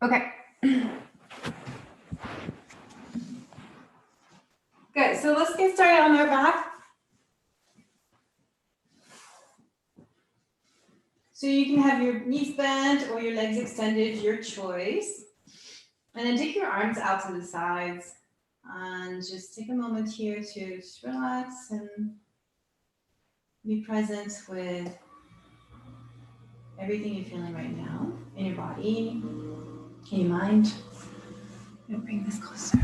Okay. Good. So let's get started on our back. So you can have your knees bent or your legs extended, your choice. And then take your arms out to the sides and just take a moment here to just relax and be present with everything you're feeling right now in your body, in your mind. I'm gonna bring this closer.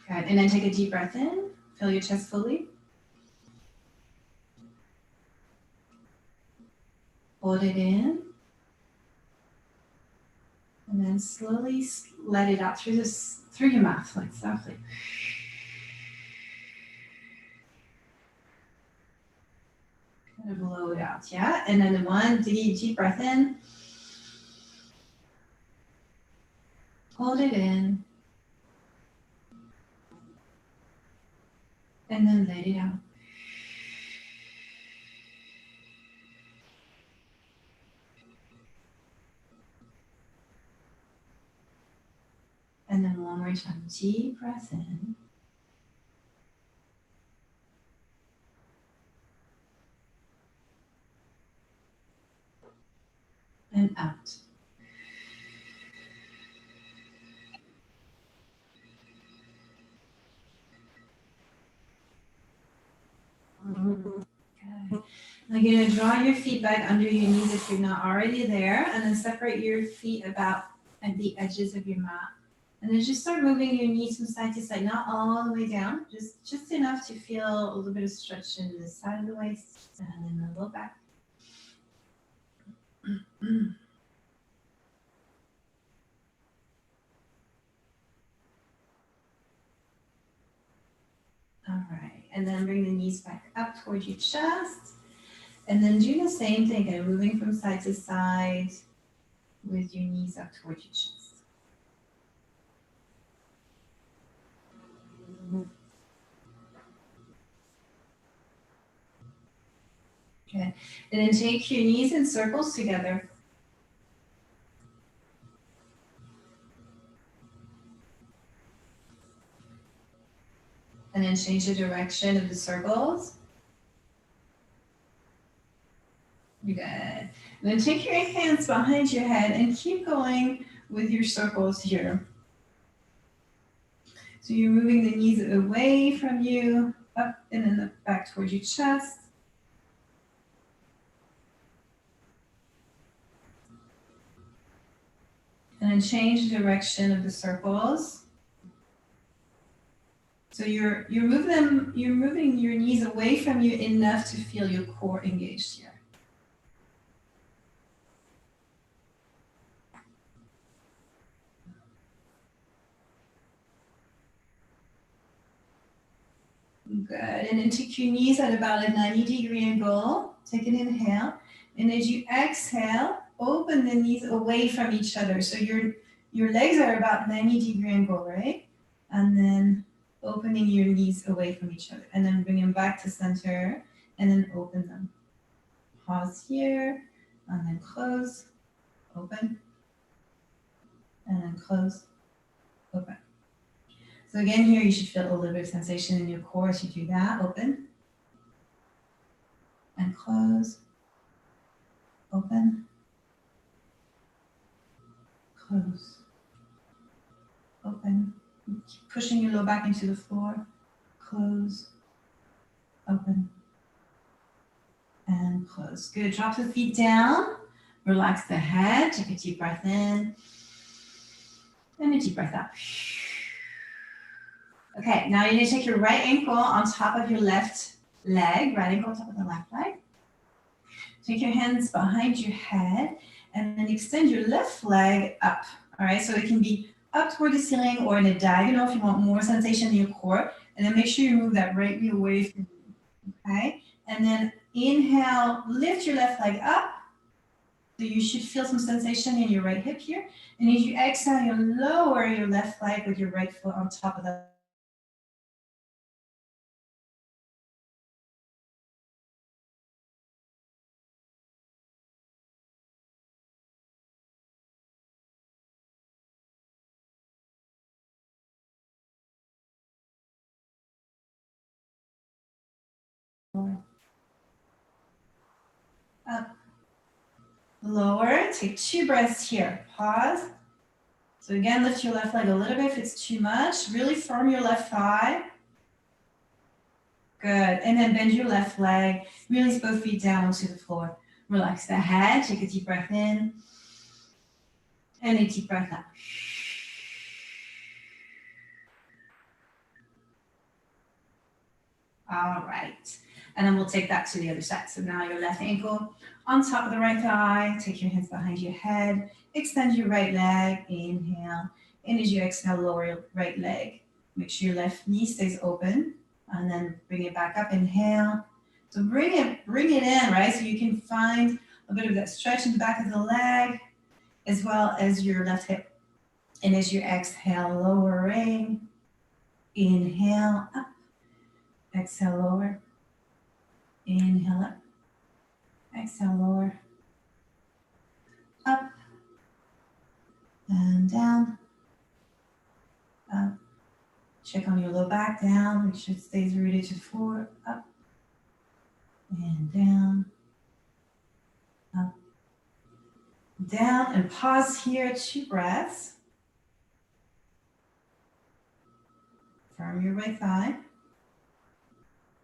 Good. And then take a deep breath in. Fill your chest fully. Hold it in. And then slowly let it out through your mouth, like softly. Kind of blow it out, yeah? And then one deep breath in. Hold it in. And then let it out. And then one more time, deep breath in. And out. Okay. Now you're going to draw your feet back under your knees if you're not already there, and then separate your feet about at the edges of your mat. And then just start moving your knees from side to side, not all the way down, just enough to feel a little bit of stretch in the side of the waist and then a little back. All right, and then bring the knees back up towards your chest. And then do the same thing, kind of moving from side to side with your knees up towards your chest. Okay, and then take your knees in circles together. And then change the direction of the circles. You good. And then take your hands behind your head and keep going with your circles here. So you're moving the knees away from you, up and then back towards your chest. And then change the direction of the circles. So you're moving your knees away from you enough to feel your core engaged here. Good. And then take your knees at about a 90-degree angle. Take an inhale. And as you exhale, open the knees away from each other. So your legs are about 90-degree angle, right? And then opening your knees away from each other. And then bring them back to center and then open them. Pause here and then close, open, and then close, open. So again, here you should feel a little bit of sensation in your core as you do that. Open and close, open, close, open. Keep pushing your low back into the floor. Close, open, and close. Good. Drop the feet down. Relax the head. Take a deep breath in and a deep breath out. Okay, now you're going to take your right ankle on top of your left leg, right ankle on top of the left leg. Take your hands behind your head and then extend your left leg up. All right, so it can be up toward the ceiling or in a diagonal if you want more sensation in your core. And then make sure you move that right knee away from you. Okay, and then inhale, lift your left leg up. So you should feel some sensation in your right hip here. And as you exhale, you lower your left leg with your right foot on top of the up, lower. Take 2 breaths here. Pause. So again, lift your left leg a little bit if it's too much. Really firm your left thigh. Good. And then bend your left leg. Release both feet down onto the floor. Relax the head. Take a deep breath in. And a deep breath out. All right. And then we'll take that to the other side. So now your left ankle on top of the right thigh. Take your hands behind your head. Extend your right leg. Inhale. And as you exhale, lower your right leg. Make sure your left knee stays open. And then bring it back up. Inhale. So bring it in, right? So you can find a bit of that stretch in the back of the leg, as well as your left hip. And as you exhale, lowering. Inhale, up. Exhale, lower. Inhale, up. Exhale, lower. Up. And down. Up. Check on your low back, down. Make sure it stays rooted to the floor. Up. And down. Up. Down. And pause here, 2 breaths. Firm your right thigh.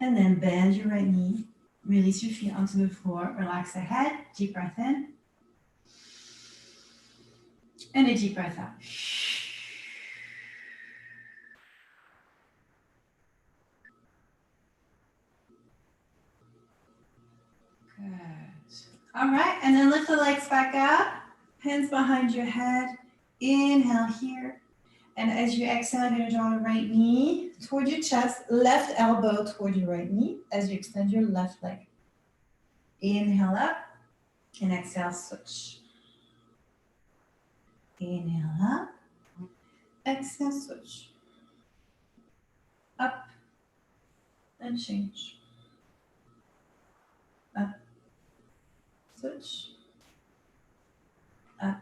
And then bend your right knee. Release your feet onto the floor. Relax the head. Deep breath in. And a deep breath out. Good. All right, and then lift the legs back up. Hands behind your head. Inhale here. And as you exhale, you're going to draw the right knee toward your chest, left elbow toward your right knee as you extend your left leg. Inhale up and exhale, switch. Inhale up, exhale, switch. Up and change. Up, switch. Up,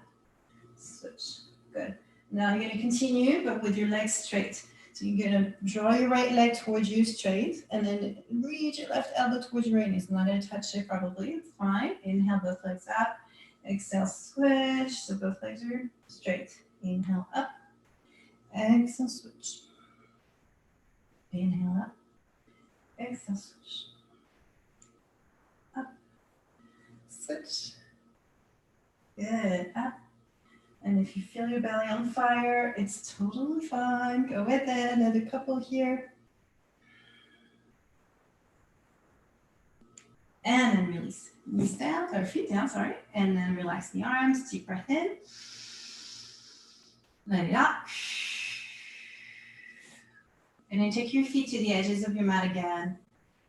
switch. Good. Now you're going to continue, but with your legs straight. So you're going to draw your right leg towards you straight, and then reach your left elbow towards your right knee. It's not going to touch it probably. It's fine. Inhale, both legs up. Exhale, switch. So both legs are straight. Inhale, up. Exhale, switch. Inhale, up. Exhale, switch. Up. Switch. Good. Up. And if you feel your belly on fire, it's totally fine. Go with it. Another couple here. And then release. Knees down, or feet down, sorry. And then relax the arms. Deep breath in. Let it out. And then take your feet to the edges of your mat again.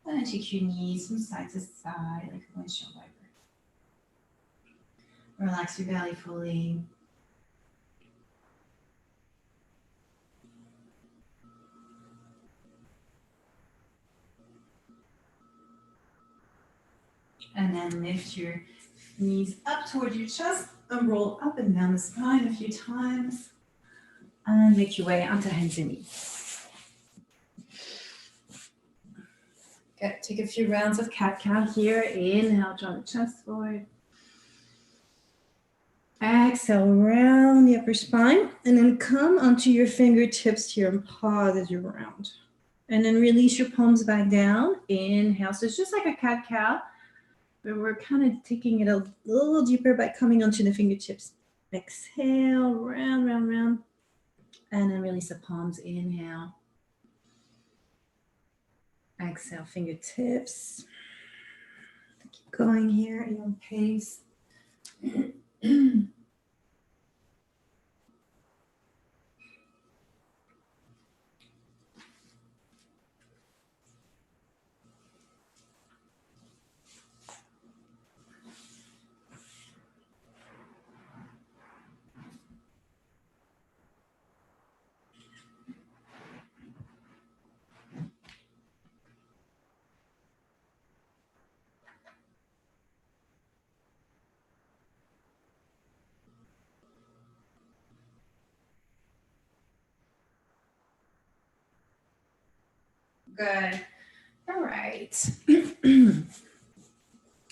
And then take your knees from side to side like a windshield wiper. Relax your belly fully. And then lift your knees up toward your chest and roll up and down the spine a few times. And make your way onto hands and knees. Good. Take a few rounds of cat-cow here. Inhale, draw the chest forward. Exhale, round the upper spine. And then come onto your fingertips here and pause as you round. And then release your palms back down. Inhale. So it's just like a cat-cow. But we're kind of taking it a little deeper by coming onto the fingertips. Exhale, round, round, round. And then release the palms. Inhale. Exhale, fingertips. Keep going here at your own pace. Good. All right.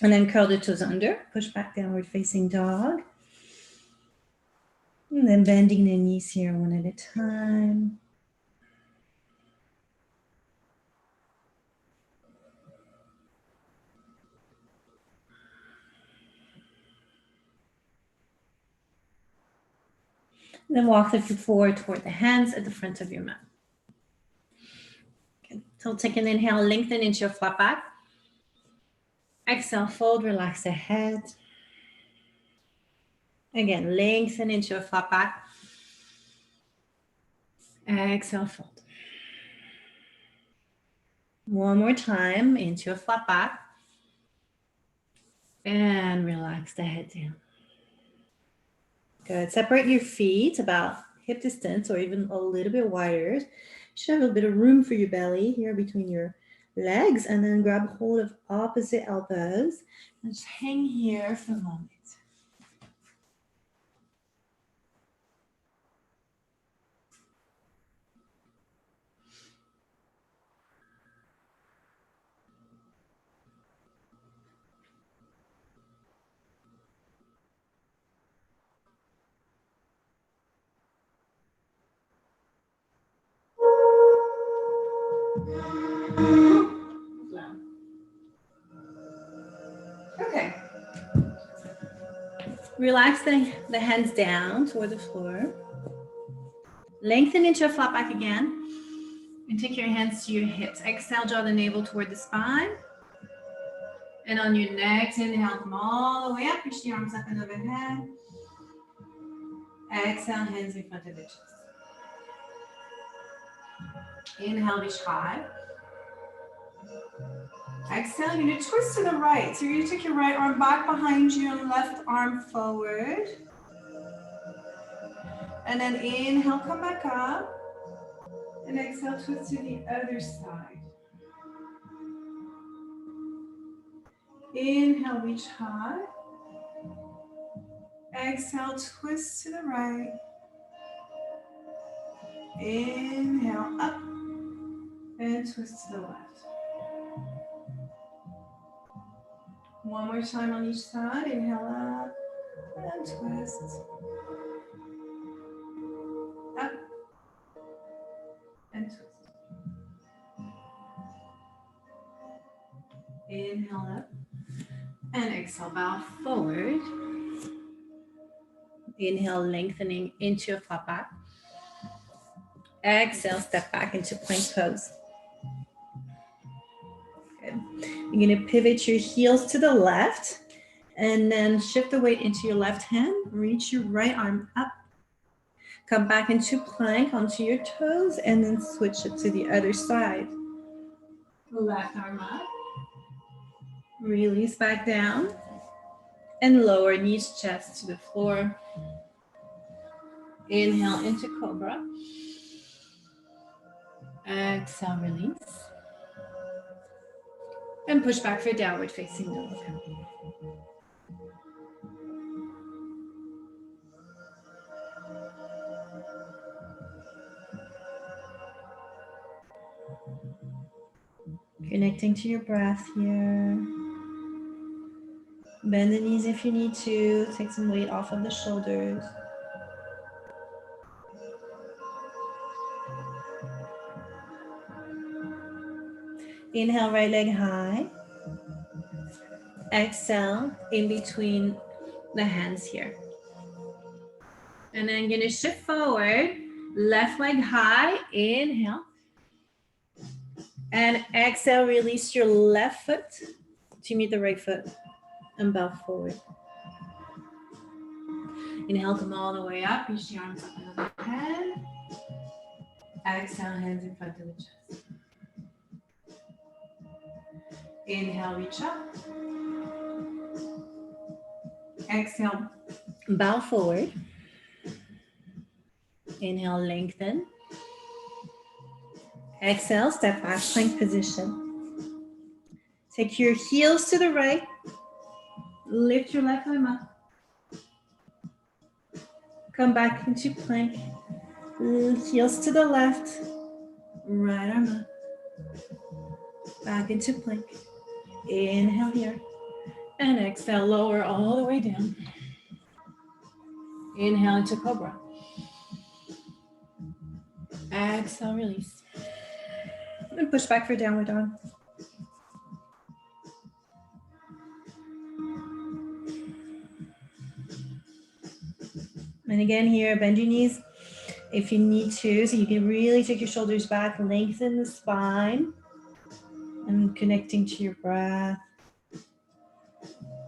And then curl the toes under, push back, downward facing dog. And then bending the knees here one at a time. And then walk the feet forward toward the hands at the front of your mat. Okay. So take an inhale, lengthen into your flat back. Exhale, fold, relax the head. Again, lengthen into your flat back. Exhale, fold. One more time into a flat back. And relax the head down. Good. Separate your feet about hip distance or even a little bit wider. You should have a bit of room for your belly here between your legs, and then grab hold of opposite elbows and just hang here for a moment. Okay. Relax the hands down toward the floor. Lengthen into a flat back again. And take your hands to your hips. Exhale, draw the navel toward the spine. And on your next inhale, come all the way up. Reach the arms up and overhead. Exhale, hands in front of the chest. Inhale, reach high. Exhale, you're going to twist to the right. So you're going to take your right arm back behind you and left arm forward. And then inhale, come back up. And exhale, twist to the other side. Inhale, reach high. Exhale, twist to the right. Inhale, up. And twist to the left. One more time on each side. Inhale up and twist. Up and twist. Inhale up and exhale, bow forward. Inhale, lengthening into a flat back. Exhale, step back into plank pose. Good. You're going to pivot your heels to the left and then shift the weight into your left hand. Reach your right arm up. Come back into plank onto your toes and then switch it to the other side. Left arm up. Release back down and lower knees, chest to the floor. Inhale into cobra. Exhale, release. And push back for downward facing dog. Connecting to your breath here. Bend the knees if you need to. Take some weight off of the shoulders. Inhale, right leg high. Exhale, in between the hands here. And then you're going to shift forward. Left leg high. Inhale. And exhale, release your left foot to meet the right foot and bow forward. Inhale, come all the way up. Reach the arms up and overhead. Exhale, hands in front of the chest. Inhale, reach up. Exhale, bow forward. Inhale, lengthen. Exhale, step back, plank position. Take your heels to the right. Lift your left arm up. Come back into plank. Heels to the left. Right arm up. Back into plank. Inhale here. And exhale, lower all the way down. Inhale into cobra. Exhale, release. And push back for downward dog. And again here, bend your knees if you need to, so you can really take your shoulders back, lengthen the spine, and connecting to your breath.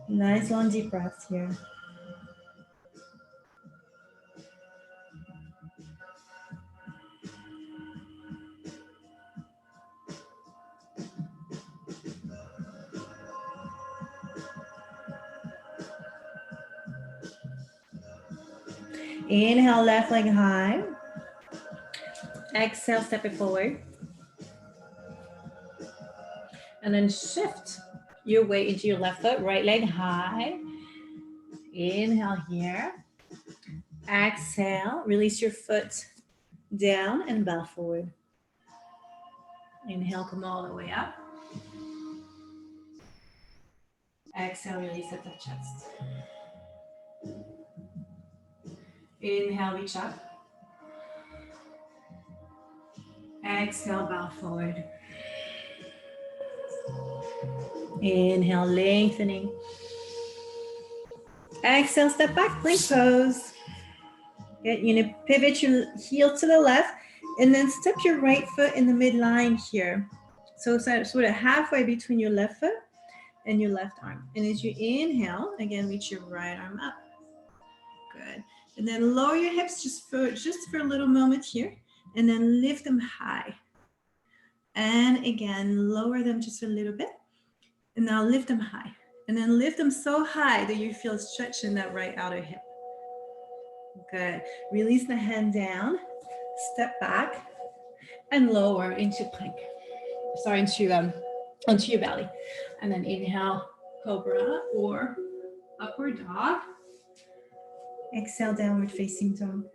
Nice long deep breaths here. Inhale, left leg high. Exhale, step it forward. And then shift your weight into your left foot, right leg high. Inhale here. Exhale, release your foot down and bow forward. Inhale, come all the way up. Exhale, release at the chest. Inhale, reach up. Exhale, bow forward. Inhale, lengthening. Exhale, step back, plank pose. Good. You're gonna pivot your heel to the left and then step your right foot in the midline here. So sort of halfway between your left foot and your left arm. And as you inhale, again, reach your right arm up. Good. And then lower your hips just for a little moment here, and then lift them high. And again, lower them just a little bit. And now lift them high. And then lift them so high that you feel stretch in that right outer hip. Good. Release the hand down, step back, and lower into plank. Sorry, onto your belly. And then inhale, cobra or upward dog. Exhale, downward facing dog.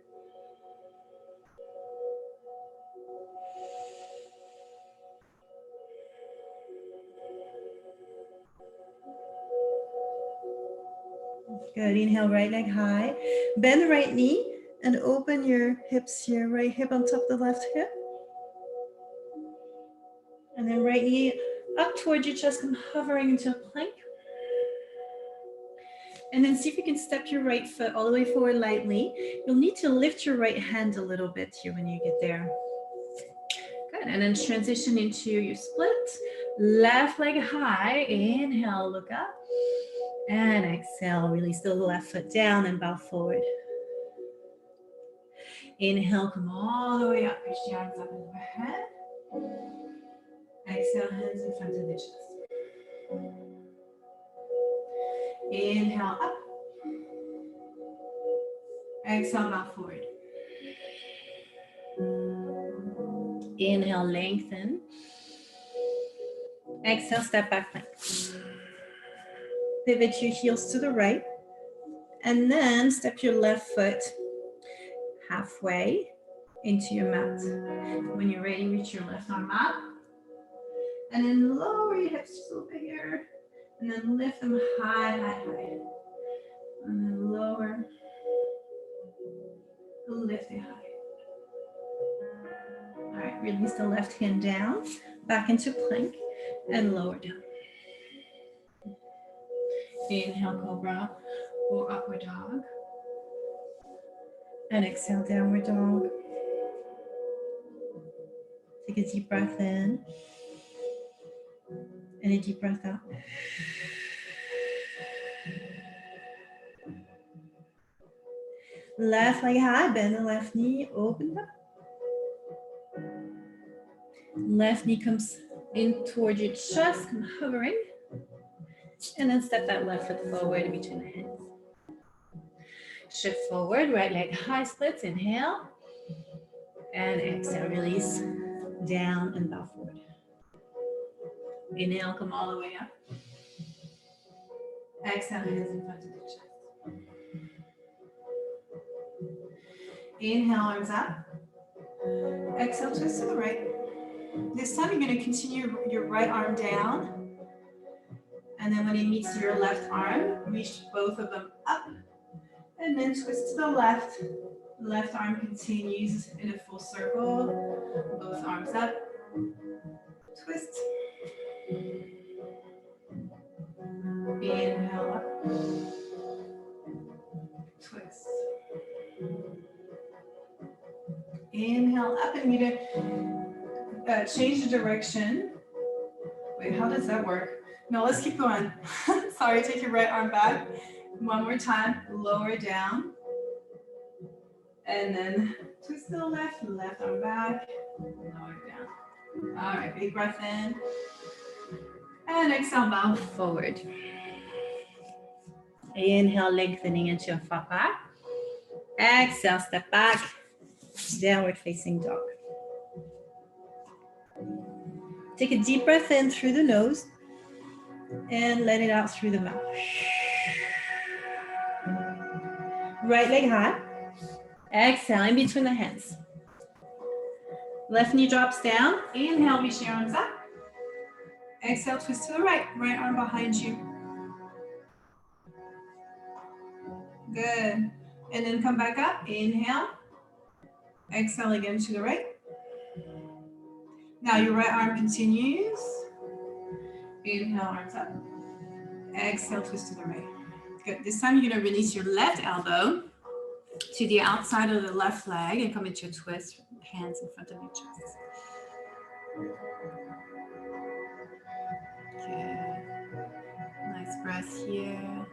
Good. Inhale, right leg high. Bend the right knee and open your hips here. Right hip on top of the left hip. And then right knee up towards your chest, come hovering into a plank. And then see if you can step your right foot all the way forward lightly. You'll need to lift your right hand a little bit here when you get there. Good. And then transition into your split. Left leg high. Inhale, look up. And exhale, release the left foot down and bow forward. Inhale, come all the way up. Reach the arms up and overhead. Exhale, hands in front of the chest. Inhale, up. Exhale, bow forward. Inhale, lengthen. Exhale, step back plank. Pivot your heels to the right. And then step your left foot halfway into your mat. When you're ready, reach your left arm up. And then lower your hips just over here. And then lift them high, high, high. And then lower. Lift it high. All right, release the left hand down, back into plank, and lower down. Inhale, cobra or upward dog. And exhale, downward dog. Take a deep breath in. And a deep breath out. Left leg high, bend the left knee, open up. Left knee comes in towards your chest, come hovering. And then step that left foot forward between the hands. Shift forward, right leg high splits, inhale. And exhale, release, down and bow forward. Inhale, come all the way up. Exhale, hands in front of the chest. Inhale, arms up. Exhale, twist to the right. This time you're going to continue your right arm down And then when it meets your left arm, reach both of them up and then twist to the left. Left arm continues in a full circle. Both arms up. Twist. Inhale up. Twist. Inhale up, and you're gonna change the direction. Wait, how does that work? No, let's keep going. Sorry, take your right arm back. One more time, lower down. And then twist to the left arm back, lower down. All right, big breath in. And exhale, bow forward. Inhale, lengthening into your flat back. Exhale, step back, downward facing dog. Take a deep breath in through the nose and let it out through the mouth. Right leg high. Exhale, in between the hands. Left knee drops down. Inhale, reach your arms up. Exhale, twist to the right. Right arm behind you. Good. And then come back up. Inhale. Exhale again to the right. Now your right arm continues. Inhale, arms up. Exhale, twist to the right. Good. This time you're going to release your left elbow to the outside of the left leg and come into a twist. Hands in front of your chest. Good. Nice breath here.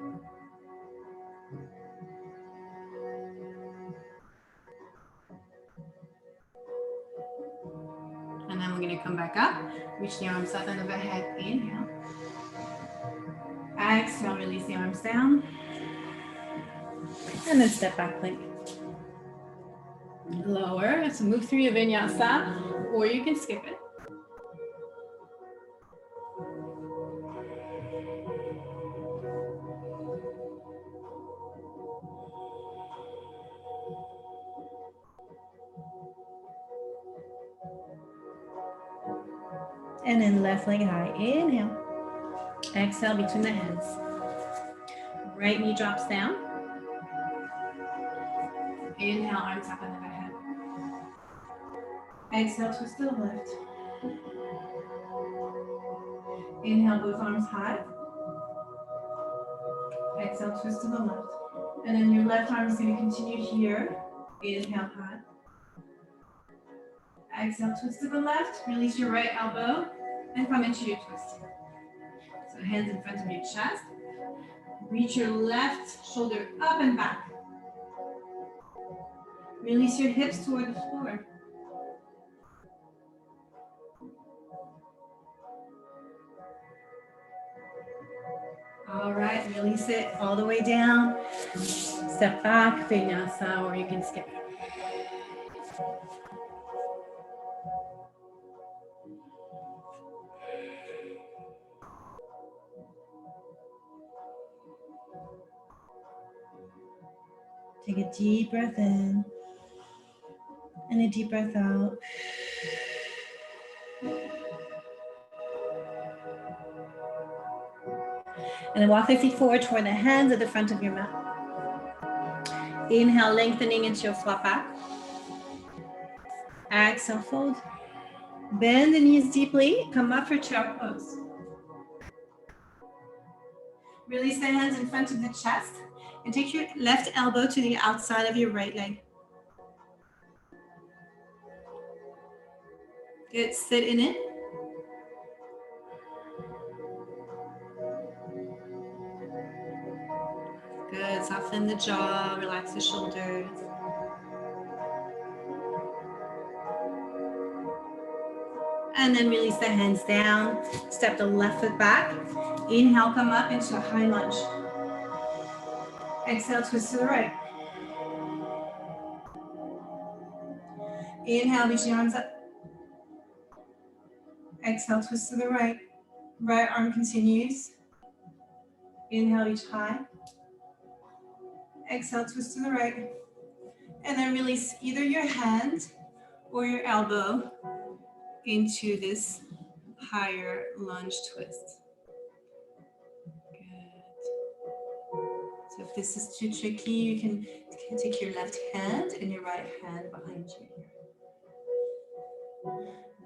And then we're going to come back up. Reach the arms up and overhead. Inhale. Exhale, release the arms down. And then step back plank. Lower. So move through your vinyasa, or you can skip it. And then left leg high. Inhale. Exhale between the hands. Right knee drops down. Inhale, arms up and overhead. Exhale, twist to the left. Inhale, both arms high. Exhale, twist to the left. And then your left arm is going to continue here. Inhale, high. Exhale, twist to the left. Release your right elbow and come into your twist. So hands in front of your chest. Reach your left shoulder up and back. Release your hips toward the floor. All right, release it all the way down. Step back, vinyasa, or you can skip it. Take a deep breath in and a deep breath out. And then walk the feet forward toward the hands at the front of your mat. Inhale, lengthening into your flat back. Exhale, fold. Bend the knees deeply. Come up for chair pose. Release the hands in front of the chest and take your left elbow to the outside of your right leg. Good, sit in it. Good, soften the jaw, relax the shoulders. And then release the hands down. Step the left foot back. Inhale, come up into a high lunge. Exhale, twist to the right. Inhale, reach the arms up. Exhale, twist to the right. Right arm continues. Inhale, reach high. Exhale, twist to the right. And then release either your hand or your elbow into this higher lunge twist. So if this is too tricky, you can take your left hand and your right hand behind you here.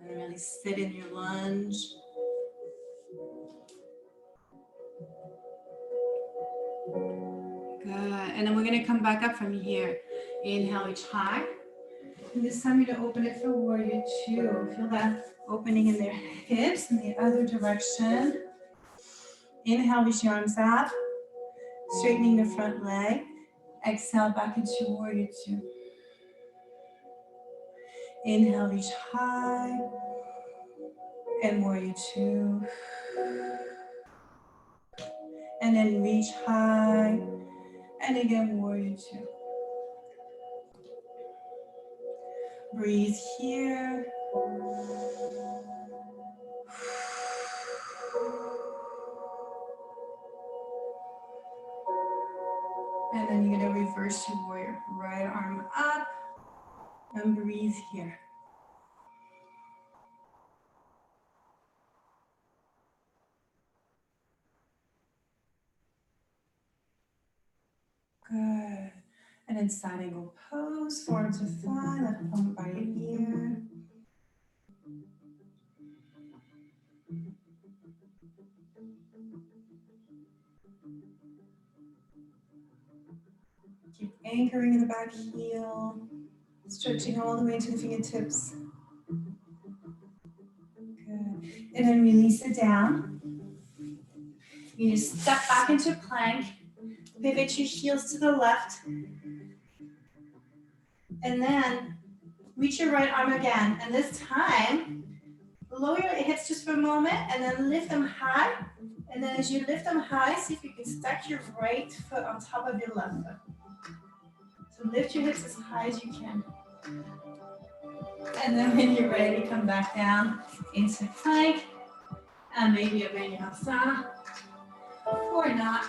And really sit in your lunge. Good. And then we're going to come back up from here. Inhale, reach high. And this time you're going to open it for warrior two. Feel that opening in their hips in the other direction. Inhale, reach your arms up. Straightening the front leg. Exhale, back into warrior two. Inhale, reach high. And warrior two. And then reach high. And again, warrior two. Breathe here. And then you're going to reverse your warrior. Right arm up. And breathe here. Good. And then side angle pose. Forearms are fly. Left palm by your ear. Keep anchoring in the back heel. Stretching all the way to the fingertips. Good. And then release it down. You just step back into plank. Pivot your heels to the left. And then reach your right arm again. And this time, lower your hips just for a moment and then lift them high. And then as you lift them high, see if you can stack your right foot on top of your left foot. So lift your hips as high as you can. And then when you're ready, come back down into plank. And maybe a Vinyasa or not.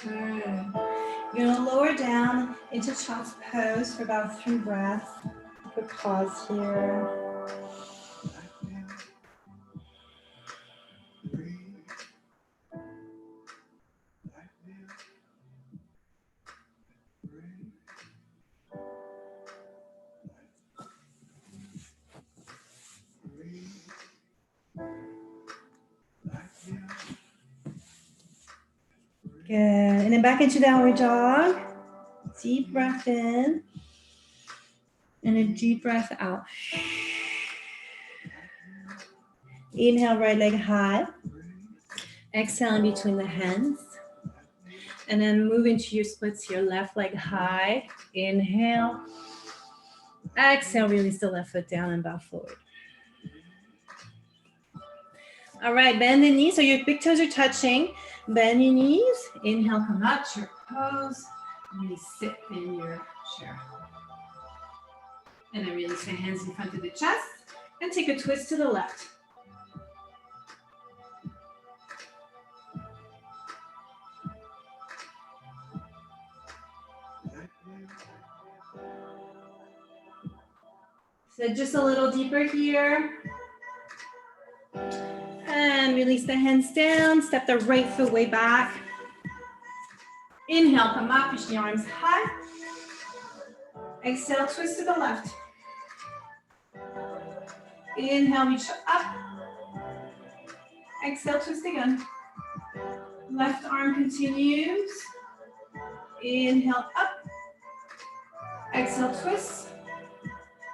Good. You're going to lower down into child's pose for about 3 breaths. Quick pause here. Good. And then back into downward dog. Deep breath in. And a deep breath out. Inhale, right leg high. Exhale in between the hands. And then move into your splits here. Left leg high. Inhale. Exhale, release the left foot down and bow forward. All right, bend the knees so your big toes are touching. Bend your knees. Inhale, come up to your pose. Really sit in your chair. And then release the hands in front of the chest. And take a twist to the left. So just a little deeper here. And release the hands down. Step the right foot way back. Inhale, come up, reach the arms high. Exhale, twist to the left. Inhale, reach up. Exhale, twist again. Left arm continues. Inhale, up. Exhale, twist.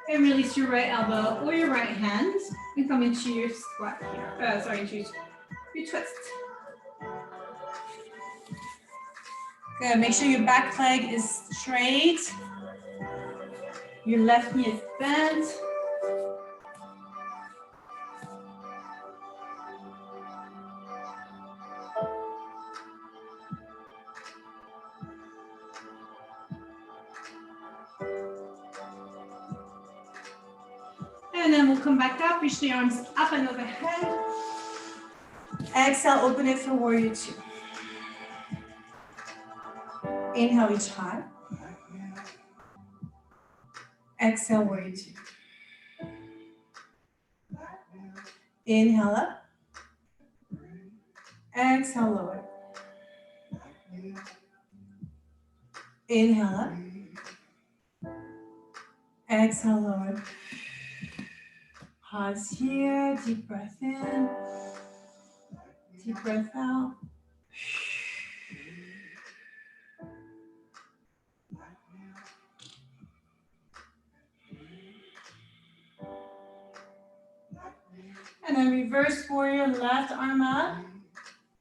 And release your right elbow or your right hand and come into your squat here. Into your twist. Good. Make sure your back leg is straight. Your left knee is bent. And then we'll come back up, reach the arms up and overhead. Exhale, open it for warrior two. Inhale, reach high. Exhale, warrior two. Inhale up. Exhale, lower. Inhale up. Exhale, lower. Pause here. Deep breath in. Deep breath out. And then reverse warrior, left arm up.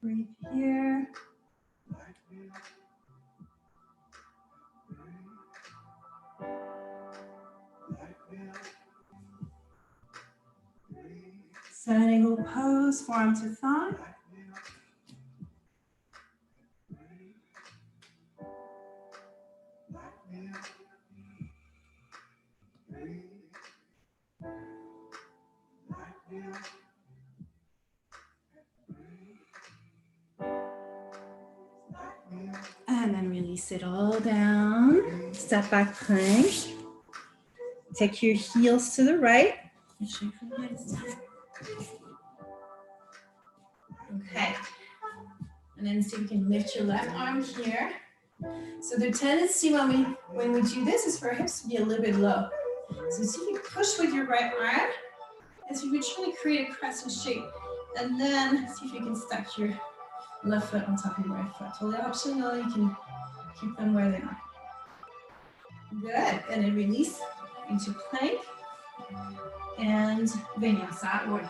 Breathe here. Side angle pose, forearm to thigh. And then release it all down. Step back plank. Take your heels to the right. Okay. And then see if you can lift your left arm here. So the tendency when we do this is for our hips to be a little bit low. So see if you push with your right arm as if you're trying to create a crescent shape. And then see if you can stack your left foot on top of your right foot. Totally optional, you can keep them where they are. Good, and then release into plank and vinyasa or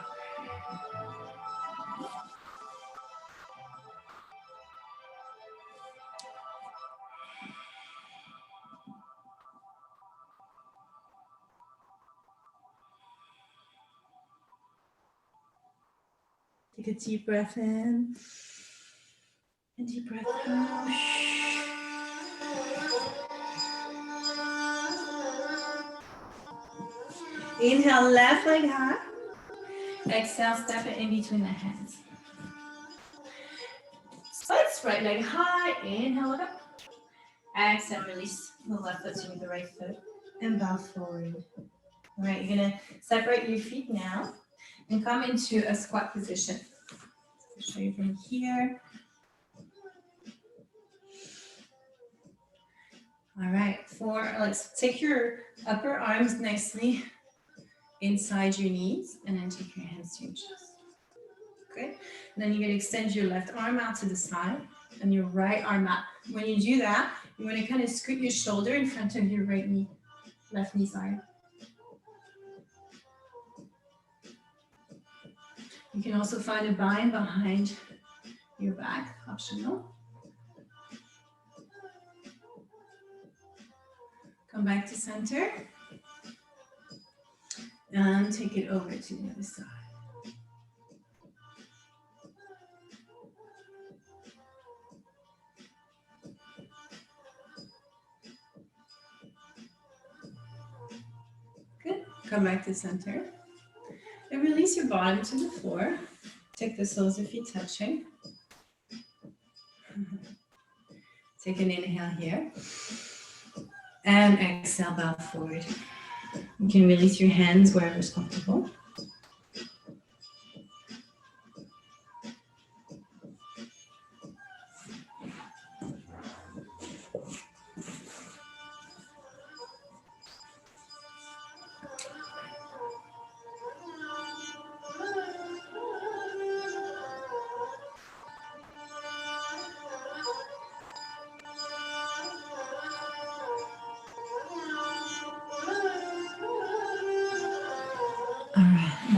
take a deep breath in and deep breath out. Inhale, left leg high. Exhale, step it in between the hands. Splits, right leg high. Inhale, look up. Exhale, release the left foot to meet the right foot and bow forward. All right, you're gonna separate your feet now and come into a squat position. I'll show you from here. All right, let's take your upper arms nicely inside your knees and then take your hands to your chest. Okay, and then you're gonna extend your left arm out to the side and your right arm up. When you do that, you wanna kind of scoot your shoulder in front of your right knee, left knee, sorry. You can also find a bind behind your back, optional. Come back to center. And take it over to the other side. Good. Come back to center. And release your bottom to the floor. Take the soles of feet touching. Take an inhale here. And exhale, bow forward. You can release your hands wherever is comfortable.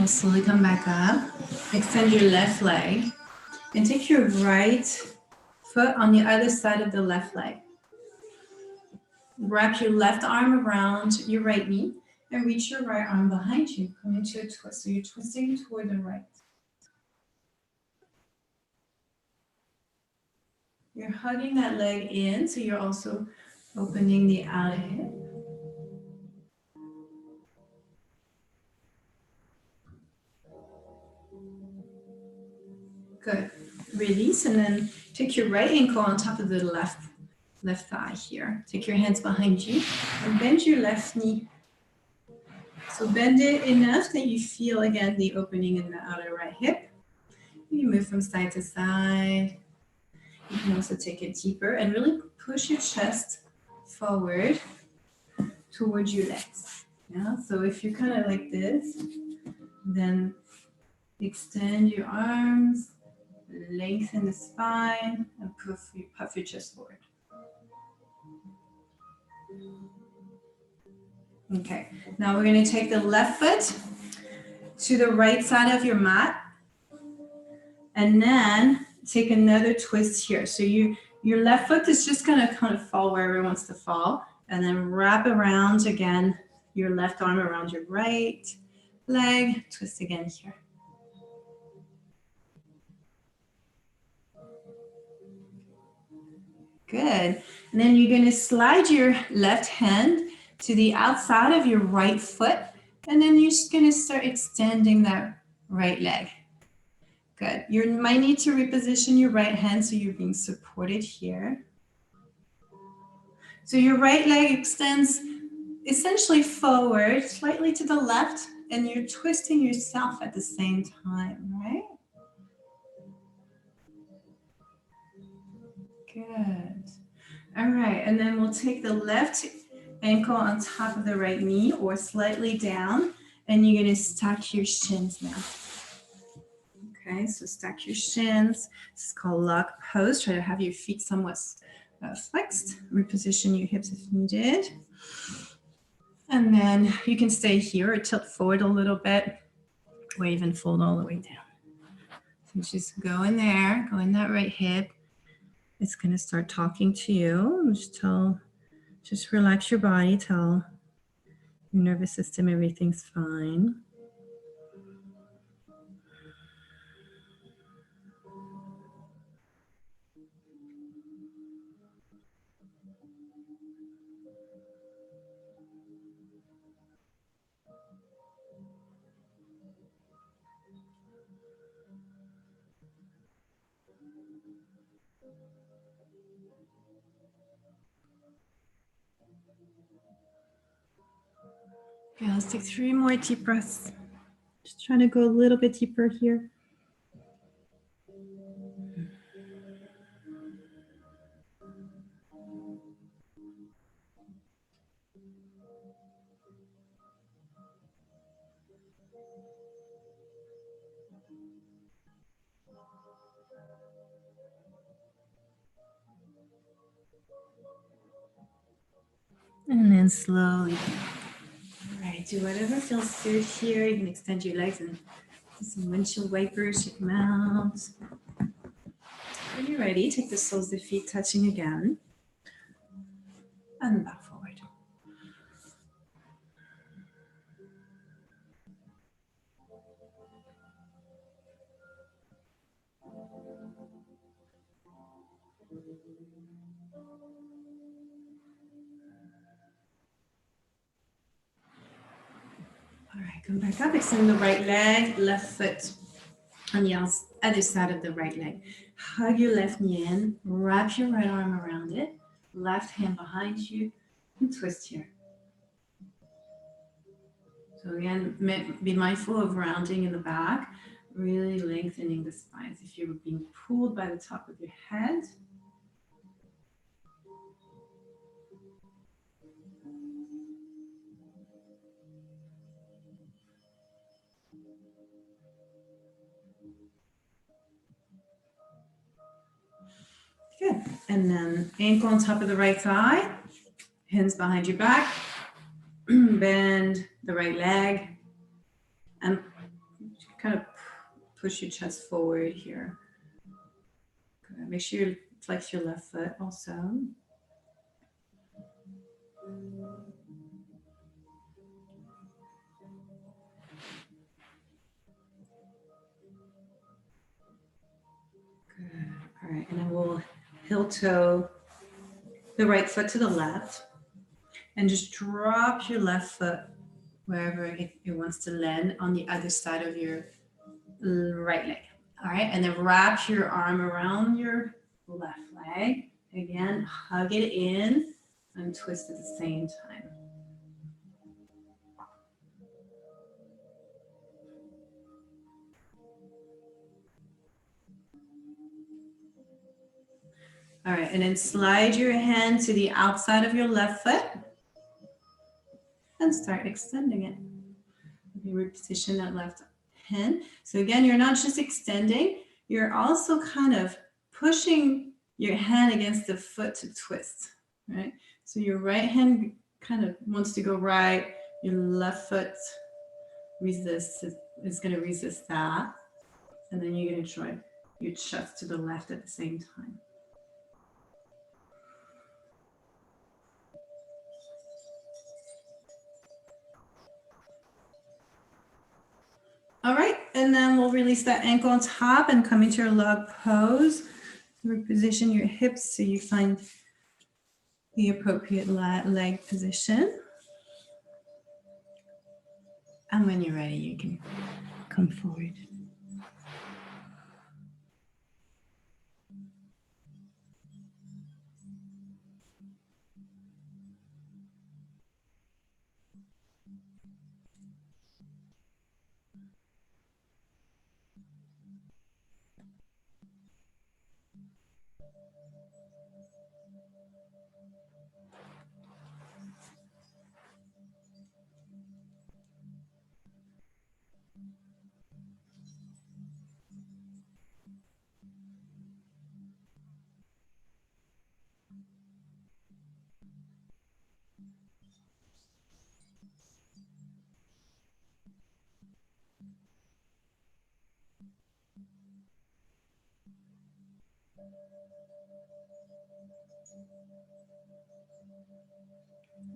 Slowly come back up, extend your left leg, and take your right foot on the other side of the left leg. Wrap your left arm around your right knee and reach your right arm behind you. Come into a twist, so you're twisting toward the right. You're hugging that leg in, so you're also opening the outer hip. Good. Release and then take your right ankle on top of the left thigh here. Take your hands behind you and bend your left knee So bend it enough that you feel again the opening in the outer right hip. You move from side to side. You can also take it deeper and really push your chest forward towards your legs. Yeah, so if you're kind of like this, then extend your arms, lengthen the spine, and puff your chest forward. Okay, now we're going to take the left foot to the right side of your mat, and then take another twist here. So your left foot is just going to kind of fall wherever it wants to fall, and then wrap around again your left arm around your right leg, twist again here. Good. And then you're going to slide your left hand to the outside of your right foot, and then you're just going to start extending that right leg. Good. You might need to reposition your right hand so you're being supported here. So your right leg extends essentially forward, slightly to the left, and you're twisting yourself at the same time, right? Good. All right, and then we'll take the left ankle on top of the right knee or slightly down, and you're going to stack your shins now. Okay, so stack your shins. This is called lock pose. Try to have your feet somewhat flexed. Reposition your hips if needed. And then you can stay here or tilt forward a little bit, or even fold all the way down. So just go in there, go in that right hip. It's going to start talking to you. Just relax your body, tell your nervous system everything's fine. Okay, let's take 3 more deep breaths. Just trying to go a little bit deeper here. And then slowly. All right, do whatever feels good here. You can extend your legs and do some windshield wipers, shake them out. When you're ready, take the soles of the feet touching again. And back forward. All right, come back up, extend the right leg, left foot on the other side of the right leg. Hug your left knee in, wrap your right arm around it, left hand behind you, and twist here. So again, be mindful of rounding in the back, really lengthening the spine. If you're being pulled by the top of your head, good. And then ankle on top of the right thigh, hands behind your back, bend the right leg, and kind of push your chest forward here. Good. Make sure you flex your left foot also. Good. All right, and then we'll heel toe the right foot to the left and just drop your left foot wherever it wants to land on the other side of your right leg. All right, and then wrap your arm around your left leg. Again, hug it in and twist at the same time. All right, and then slide your hand to the outside of your left foot and start extending it. You reposition that left hand. So again, you're not just extending, you're also kind of pushing your hand against the foot to twist, right? So your right hand kind of wants to go right, your left foot is going to resist that. And then you're going to try your chest to the left at the same time. All right, and then we'll release that ankle on top and come into your log pose. Reposition your hips so you find the appropriate leg position. And when you're ready, you can come forward.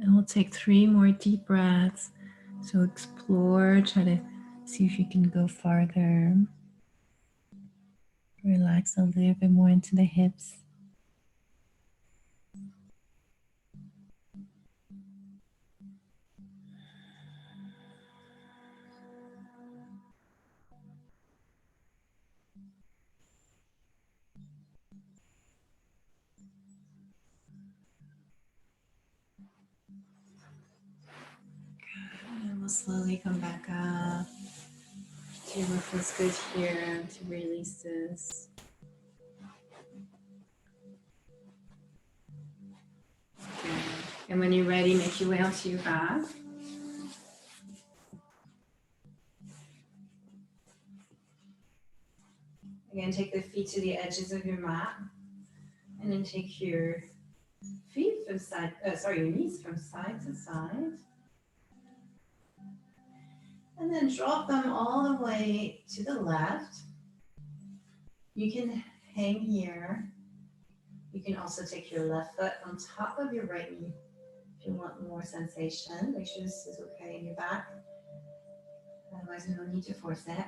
And we'll take 3 more deep breaths. So explore, try to see if you can go farther. Relax a little bit more into the hips. And we'll slowly come back up to what feels good here to release this. Good. And when you're ready, make your way onto your back. Again, take the feet to the edges of your mat. And then take your feet from your knees from side to side. And then drop them all the way to the left. You can hang here. You can also take your left foot on top of your right knee if you want more sensation. Make sure this is okay in your back. Otherwise, no need to force it.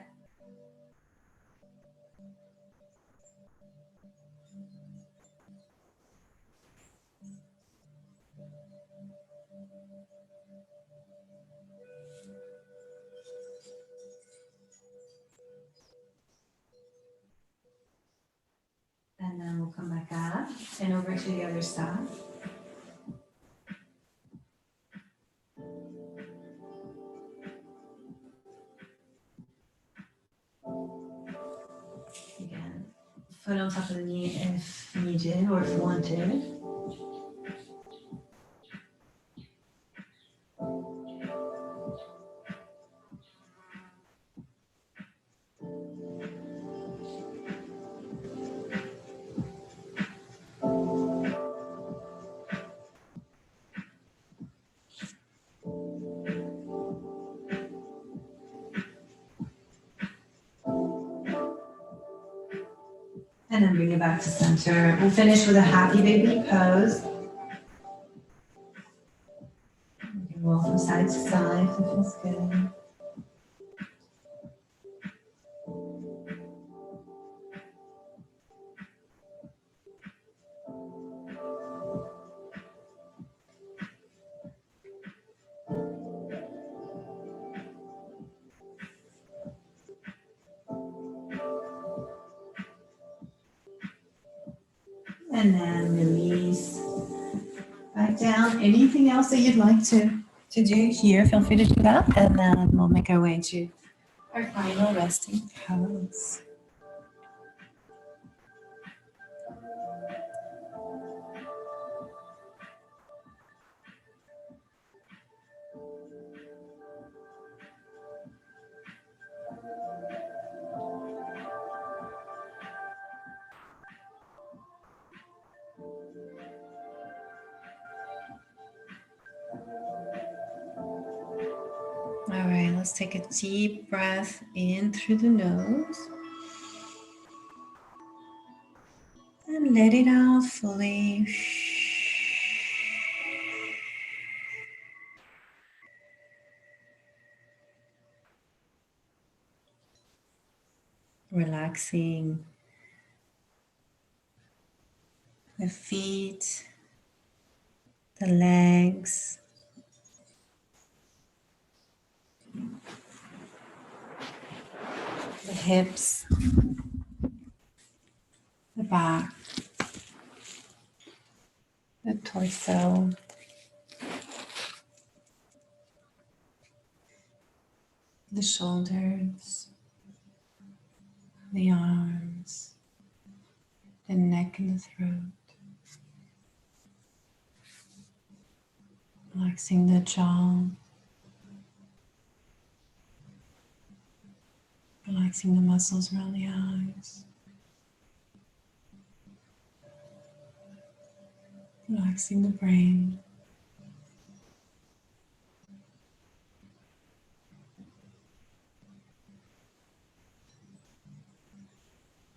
And then we'll come back up and over to the other side. Again, foot on top of the knee if needed or if wanted. And then bring it back to center. We'll finish with a happy baby pose. You can roll from side to side if it feels good. And then release back down. Anything else that you'd like to do here, feel free to do that. And then we'll make our way to our final resting pose. Let's take a deep breath in through the nose and let it out fully. Relaxing the feet, the legs, the hips, the back, the torso, the shoulders, the arms, the neck and the throat. Relaxing the jaw, relaxing the muscles around the eyes, relaxing the brain.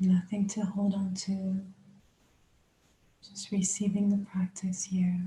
Nothing to hold on to, just receiving the practice here.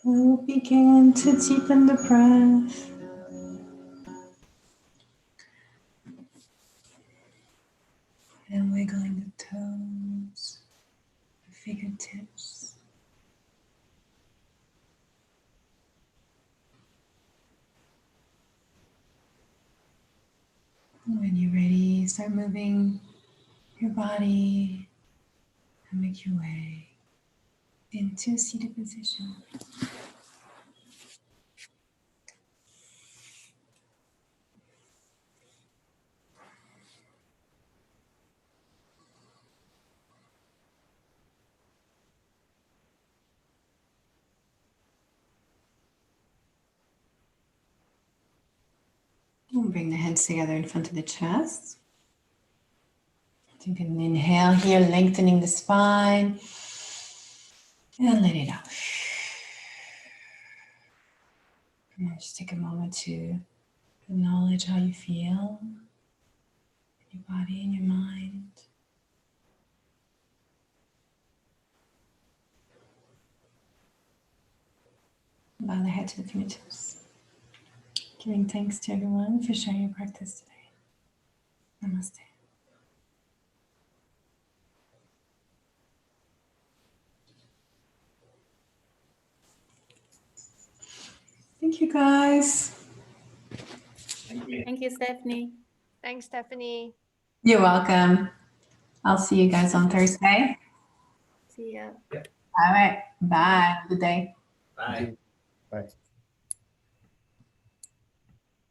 We'll begin to deepen the breath. And wiggling the toes, the fingertips. When you're ready, start moving your body and make your way into a seated position. And bring the hands together in front of the chest. You can inhale here, lengthening the spine. And let it out. And just take a moment to acknowledge how you feel in your body and your mind. Bow the head to the fingertips. Giving thanks to everyone for sharing your practice today. Namaste. Thank you, guys. Thank you, Stephanie. Thanks, Stephanie. You're welcome. I'll see you guys on Thursday. See ya. All right. Bye. Good day. Bye. Bye.